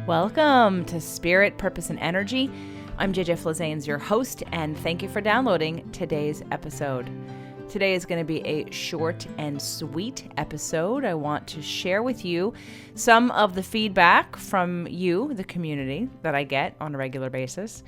Welcome to Spirit, Purpose, and Energy. I'm JJ Flizanes, your host, and thank you for downloading today's episode. Today is going to be a short and sweet episode. I want to share with you some of the feedback from you, the community, that I get on a regular basis.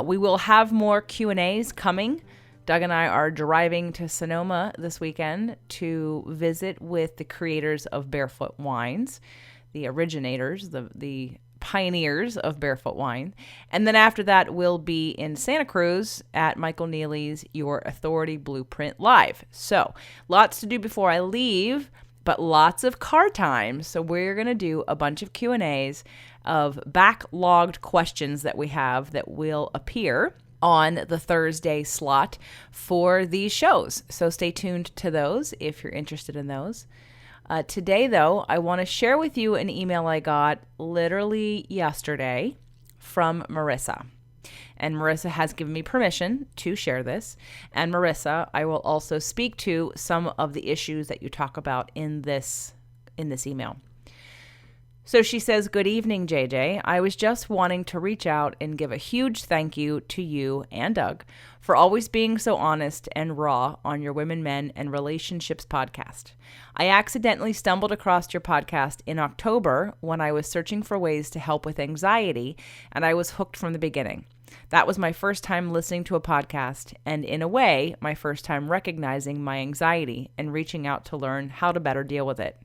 We will have more Q&As coming. Doug and I are driving to Sonoma this weekend to visit with the creators of Barefoot Wines, the originators, the pioneers of Barefoot Wine. And then after that, we'll be in Santa Cruz at Michael Neely's Your Authority Blueprint Live. So lots to do before I leave, but lots of car time. So we're going to do a bunch of Q&As of backlogged questions that we have that will appear on the Thursday slot for these shows. So stay tuned to those if you're interested in those. Today, though, I want to share with you an email I got literally yesterday from Marissa. And Marissa has given me permission to share this. And Marissa, I will also speak to some of the issues that you talk about in this email. So she says, "Good evening, JJ. I was just wanting to reach out and give a huge thank you to you and Doug for always being so honest and raw on your Women, Men, and Relationships podcast. I accidentally stumbled across your podcast in October when I was searching for ways to help with anxiety, and I was hooked from the beginning. That was my first time listening to a podcast, and in a way, my first time recognizing my anxiety and reaching out to learn how to better deal with it.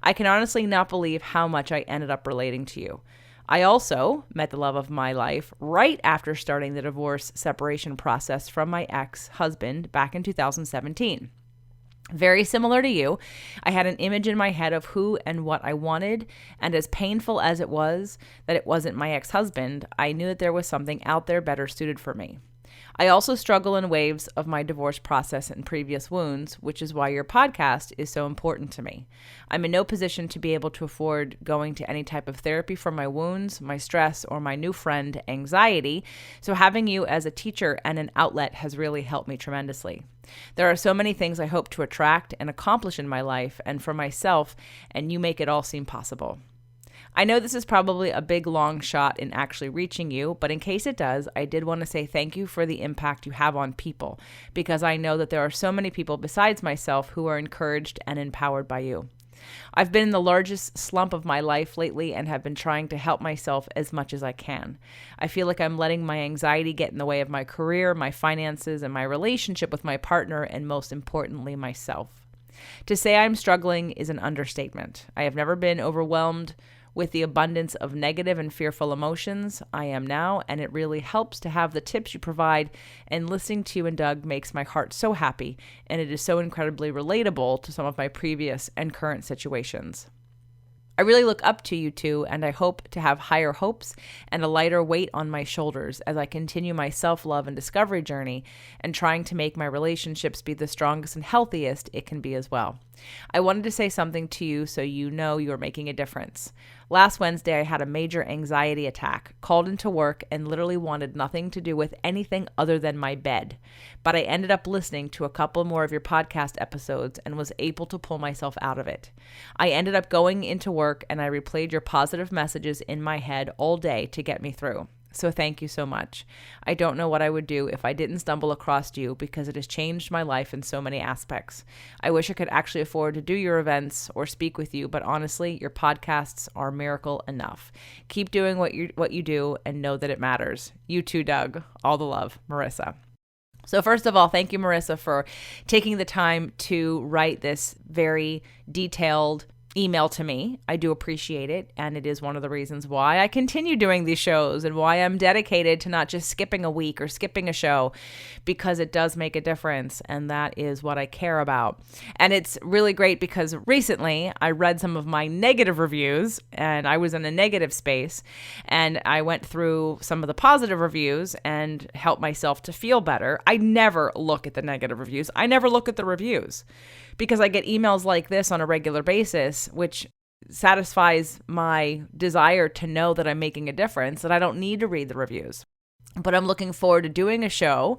I can honestly not believe how much I ended up relating to you. I also met the love of my life right after starting the divorce separation process from my ex-husband back in 2017. Very similar to you, I had an image in my head of who and what I wanted, and as painful as it was that it wasn't my ex-husband, I knew that there was something out there better suited for me. I also struggle in waves of my divorce process and previous wounds, which is why your podcast is so important to me. I'm in no position to be able to afford going to any type of therapy for my wounds, my stress, or my new friend, anxiety, so having you as a teacher and an outlet has really helped me tremendously. There are so many things I hope to attract and accomplish in my life and for myself, and you make it all seem possible. I know this is probably a big long shot in actually reaching you, but in case it does, I did want to say thank you for the impact you have on people, because I know that there are so many people besides myself who are encouraged and empowered by you. I've been in the largest slump of my life lately and have been trying to help myself as much as I can. I feel like I'm letting my anxiety get in the way of my career, my finances, and my relationship with my partner, and most importantly, myself. To say I'm struggling is an understatement. I have never been overwhelmed with the abundance of negative and fearful emotions I am now, and it really helps to have the tips you provide, and listening to you and Doug makes my heart so happy, and it is so incredibly relatable to some of my previous and current situations. I really look up to you two, and I hope to have higher hopes and a lighter weight on my shoulders as I continue my self-love and discovery journey and trying to make my relationships be the strongest and healthiest it can be as well. I wanted to say something to you so you know you are making a difference. Last Wednesday, I had a major anxiety attack, called into work, and literally wanted nothing to do with anything other than my bed. But I ended up listening to a couple more of your podcast episodes and was able to pull myself out of it. I ended up going into work and I replayed your positive messages in my head all day to get me through. So thank you so much. I don't know what I would do if I didn't stumble across you, because it has changed my life in so many aspects. I wish I could actually afford to do your events or speak with you, but honestly, your podcasts are a miracle enough. Keep doing what you do and know that it matters. You too, Doug. All the love, Marissa." So first of all, thank you, Marissa, for taking the time to write this very detailed email to me. I do appreciate it, and it is one of the reasons why I continue doing these shows and why I'm dedicated to not just skipping a week or skipping a show, because it does make a difference, and that is what I care about. And it's really great because recently I read some of my negative reviews, and I was in a negative space, and I went through some of the positive reviews and helped myself to feel better. I never look at the negative reviews. I never look at the reviews, because I get emails like this on a regular basis, which satisfies my desire to know that I'm making a difference, that I don't need to read the reviews. But I'm looking forward to doing a show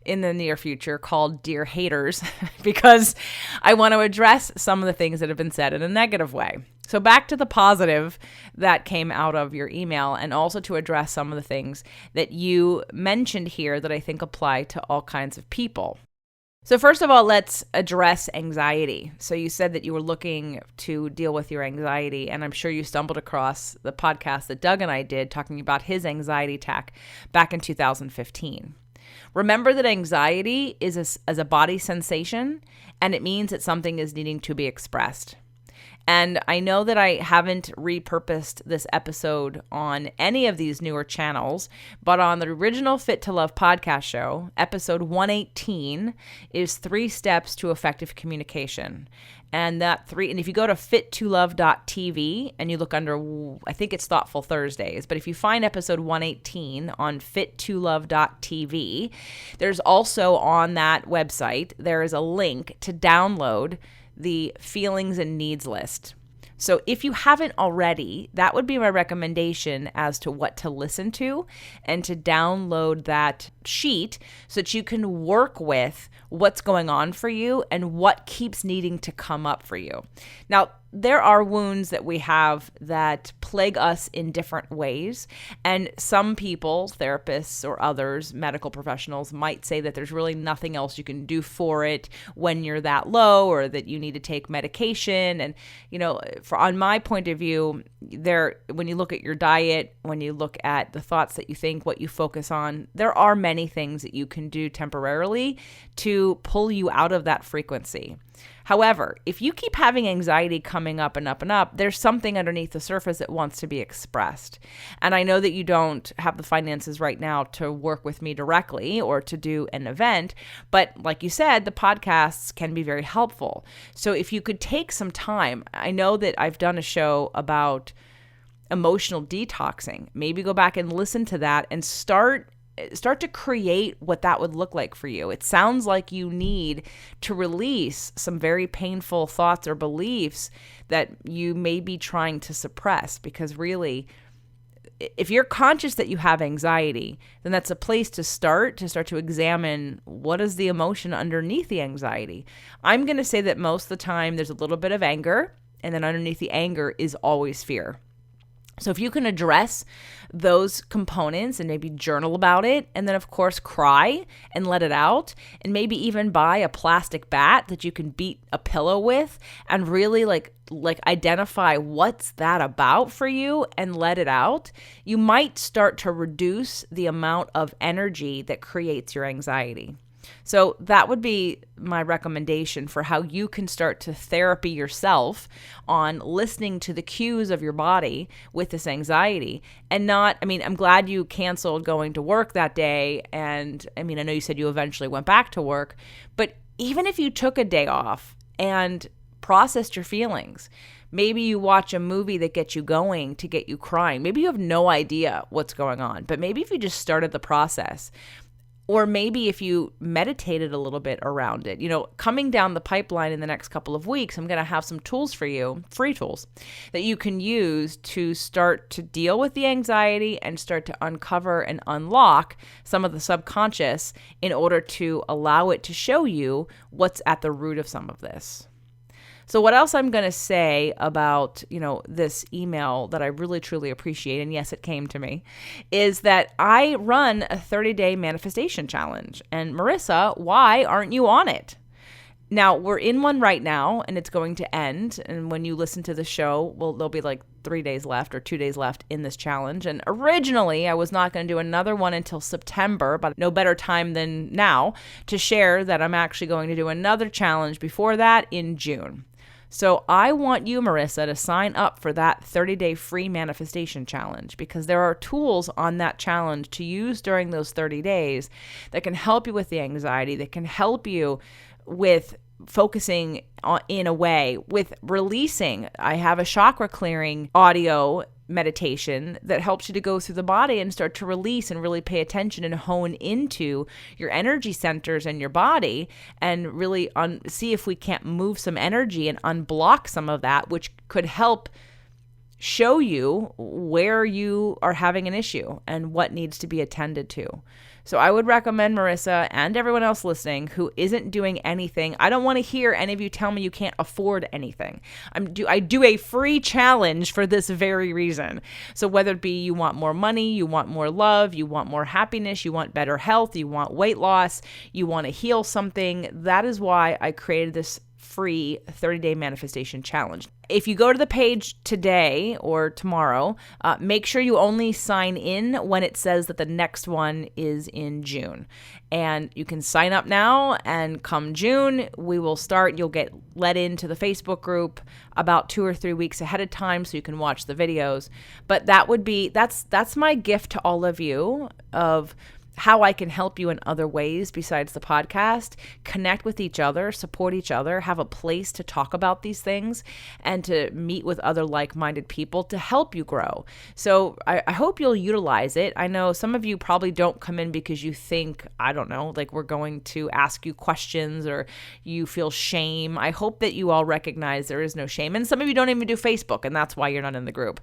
in the near future called Dear Haters, because I want to address some of the things that have been said in a negative way. So back to the positive that came out of your email, and also to address some of the things that you mentioned here that I think apply to all kinds of people. So first of all, let's address anxiety. So you said that you were looking to deal with your anxiety, and I'm sure you stumbled across the podcast that Doug and I did talking about his anxiety attack back in 2015. Remember that anxiety is a body sensation, and it means that something is needing to be expressed. And I know that I haven't repurposed this episode on any of these newer channels, but on the original Fit to Love podcast show, episode 118 is 3 steps to effective communication. And if you go to fit2love.tv and you look under, I think it's Thoughtful Thursdays, but if you find episode 118 on fit2love.tv, there's also on that website, there is a link to download the feelings and needs list. So if you haven't already, that would be my recommendation as to what to listen to, and to download that sheet so that you can work with what's going on for you and what keeps needing to come up for you. Now, there are wounds that we have that plague us in different ways. And some people, therapists or others, medical professionals, might say that there's really nothing else you can do for it when you're that low, or that you need to take medication. And, on my point of view, when you look at your diet, when you look at the thoughts that you think, what you focus on, there are many things that you can do temporarily to pull you out of that frequency. However, if you keep having anxiety coming up and up and up, there's something underneath the surface that wants to be expressed. And I know that you don't have the finances right now to work with me directly or to do an event, but like you said, the podcasts can be very helpful. So if you could take some time, I know that I've done a show about emotional detoxing. Maybe go back and listen to that and start to create what that would look like for you. It sounds like you need to release some very painful thoughts or beliefs that you may be trying to suppress, because really, if you're conscious that you have anxiety, then that's a place to start to examine what is the emotion underneath the anxiety. I'm going to say that most of the time there's a little bit of anger, and then underneath the anger is always fear. So if you can address those components and maybe journal about it, and then of course cry and let it out, and maybe even buy a plastic bat that you can beat a pillow with, and really like identify what's that about for you and let it out, you might start to reduce the amount of energy that creates your anxiety. So that would be my recommendation for how you can start to therapy yourself on listening to the cues of your body with this anxiety. And I'm glad you canceled going to work that day. And I know you said you eventually went back to work, but even if you took a day off and processed your feelings, maybe you watch a movie that gets you going to get you crying. Maybe you have no idea what's going on, but maybe if you just started the process, or maybe if you meditated a little bit around it, coming down the pipeline in the next couple of weeks, I'm going to have some tools for you, free tools, that you can use to start to deal with the anxiety and start to uncover and unlock some of the subconscious in order to allow it to show you what's at the root of some of this. So what else I'm going to say about, this email that I really, truly appreciate, and yes, it came to me, is that I run a 30-day manifestation challenge. And Marissa, why aren't you on it? Now, we're in one right now, and it's going to end. And when you listen to the show, there'll be like 3 days left or 2 days left in this challenge. And originally, I was not going to do another one until September, but no better time than now to share that I'm actually going to do another challenge before that in June. So I want you, Marissa, to sign up for that 30-day free manifestation challenge, because there are tools on that challenge to use during those 30 days that can help you with the anxiety, that can help you with focusing in a way, with releasing. I have a chakra clearing audio meditation that helps you to go through the body and start to release and really pay attention and hone into your energy centers in your body, and really see if we can't move some energy and unblock some of that, which could help show you where you are having an issue and what needs to be attended to. So I would recommend Marissa and everyone else listening who isn't doing anything. I don't want to hear any of you tell me you can't afford anything. I do a free challenge for this very reason. So whether it be you want more money, you want more love, you want more happiness, you want better health, you want weight loss, you want to heal something, that is why I created this free 30-day manifestation challenge. If you go to the page today or tomorrow, make sure you only sign in when it says that the next one is in June. And you can sign up now, and come June, we will start. You'll get let into the Facebook group about 2 or 3 weeks ahead of time so you can watch the videos. But that's my gift to all of you of how I can help you in other ways besides the podcast, connect with each other, support each other, have a place to talk about these things, and to meet with other like-minded people to help you grow. So I hope you'll utilize it. I know some of you probably don't come in because you think, I don't know, like we're going to ask you questions or you feel shame. I hope that you all recognize there is no shame. And some of you don't even do Facebook, and that's why you're not in the group.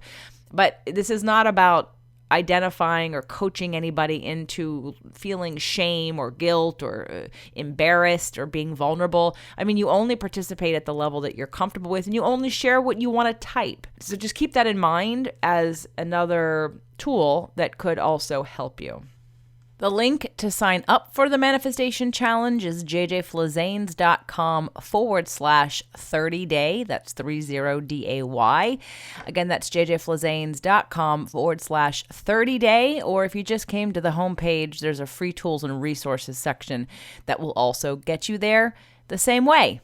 But this is not about identifying or coaching anybody into feeling shame or guilt or embarrassed or being vulnerable. I mean, you only participate at the level that you're comfortable with, and you only share what you want to type. So just keep that in mind as another tool that could also help you. The link to sign up for the Manifestation Challenge is jjflazanes.com/30day. That's 30day. Again, that's jjflazanes.com/30day. Or if you just came to the homepage, there's a free tools and resources section that will also get you there the same way.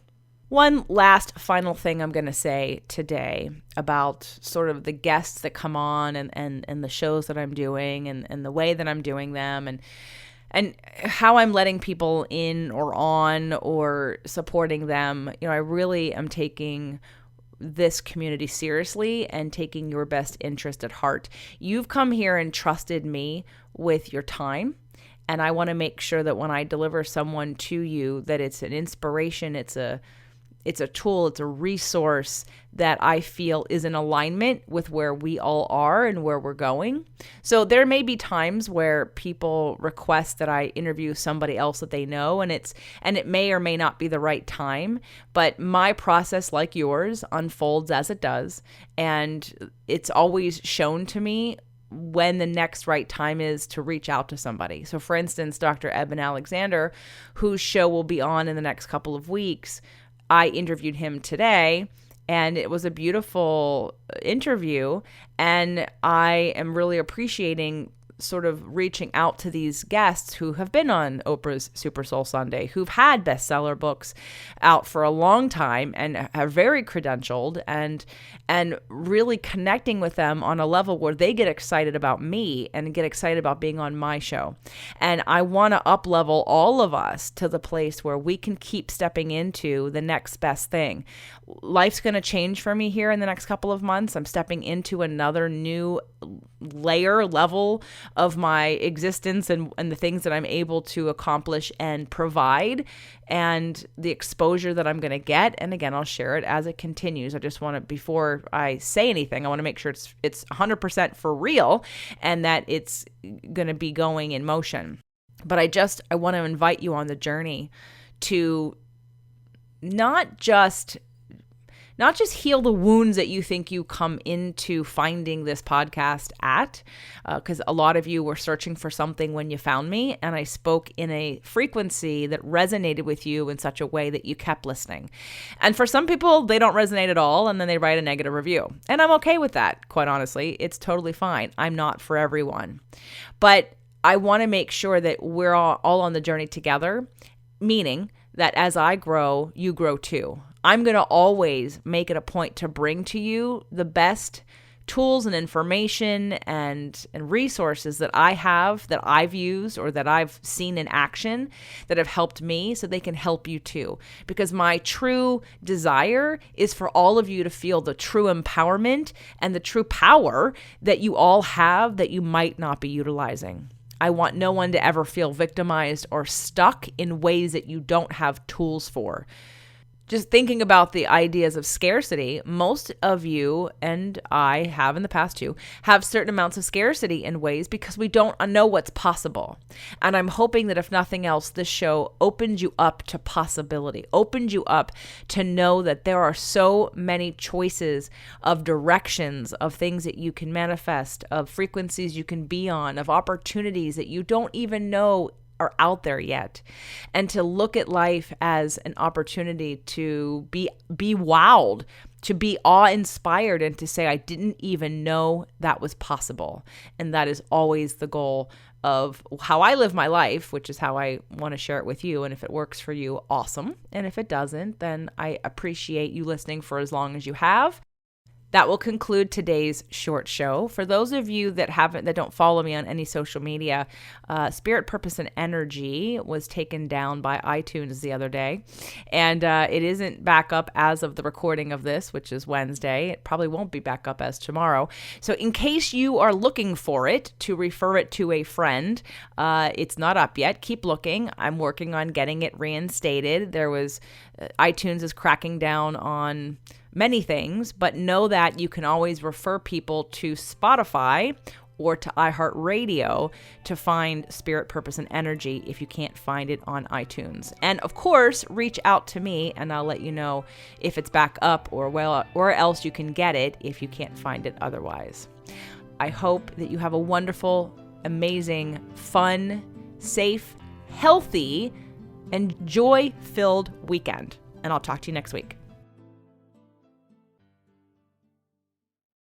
One last final thing I'm going to say today about sort of the guests that come on and the shows that I'm doing and the way that I'm doing them and how I'm letting people in or on or supporting them. You know, I really am taking this community seriously and taking your best interest at heart. You've come here and trusted me with your time. And I want to make sure that when I deliver someone to you, that it's an inspiration, it's a tool, it's a resource that I feel is in alignment with where we all are and where we're going. So there may be times where people request that I interview somebody else that they know, and it may or may not be the right time, but my process, like yours, unfolds as it does, and it's always shown to me when the next right time is to reach out to somebody. So for instance, Dr. Eben Alexander, whose show will be on in the next couple of weeks, I interviewed him today, and it was a beautiful interview, and I am really appreciating sort of reaching out to these guests who have been on Oprah's Super Soul Sunday, who've had bestseller books out for a long time and are very credentialed, and really connecting with them on a level where they get excited about me and get excited about being on my show. And I want to up-level all of us to the place where we can keep stepping into the next best thing. Life's going to change for me here in the next couple of months. I'm stepping into another new level of my existence and the things that I'm able to accomplish and provide, and the exposure that I'm going to get. And again, I'll share it as it continues. I just want to, before I say anything, I want to make sure it's 100% for real and that it's going to be going in motion. But I want to invite you on the journey to not just heal the wounds that you think you come into finding this podcast at, because a lot of you were searching for something when you found me, and I spoke in a frequency that resonated with you in such a way that you kept listening. And for some people, they don't resonate at all, and then they write a negative review. And I'm okay with that, quite honestly. It's totally fine. I'm not for everyone. But I want to make sure that we're all on the journey together, meaning that as I grow, you grow too. I'm going to always make it a point to bring to you the best tools and information and resources that I have, that I've used or that I've seen in action that have helped me, so they can help you too. Because my true desire is for all of you to feel the true empowerment and the true power that you all have that you might not be utilizing. I want no one to ever feel victimized or stuck in ways that you don't have tools for. just thinking about the ideas of scarcity, most of you and I have in the past too, have certain amounts of scarcity in ways because we don't know what's possible. And I'm hoping that if nothing else, this show opens you up to possibility, opens you up to know that there are so many choices of directions, of things that you can manifest, of frequencies you can be on, of opportunities that you don't even know are out there yet, and to look at life as an opportunity to be wowed, to be awe-inspired, and to say, I didn't even know that was possible. And that is always the goal of how I live my life, which is how I want to share it with you. And if it works for you, awesome. And if it doesn't, then I appreciate you listening for as long as you have. That will conclude today's short show. For those of you that don't follow me on any social media, Spirit, Purpose, and Energy was taken down by iTunes the other day, and it isn't back up as of the recording of this, which is Wednesday. It probably won't be back up as tomorrow. So in case you are looking for it to refer it to a friend, it's not up yet. Keep looking. I'm working on getting it reinstated. iTunes is cracking down on many things, but know that you can always refer people to Spotify or to iHeartRadio to find Spirit, Purpose, and Energy if you can't find it on iTunes. And of course, reach out to me and I'll let you know if it's back up or else you can get it if you can't find it otherwise. I hope that you have a wonderful, amazing, fun, safe, healthy, and joy-filled weekend. And I'll talk to you next week.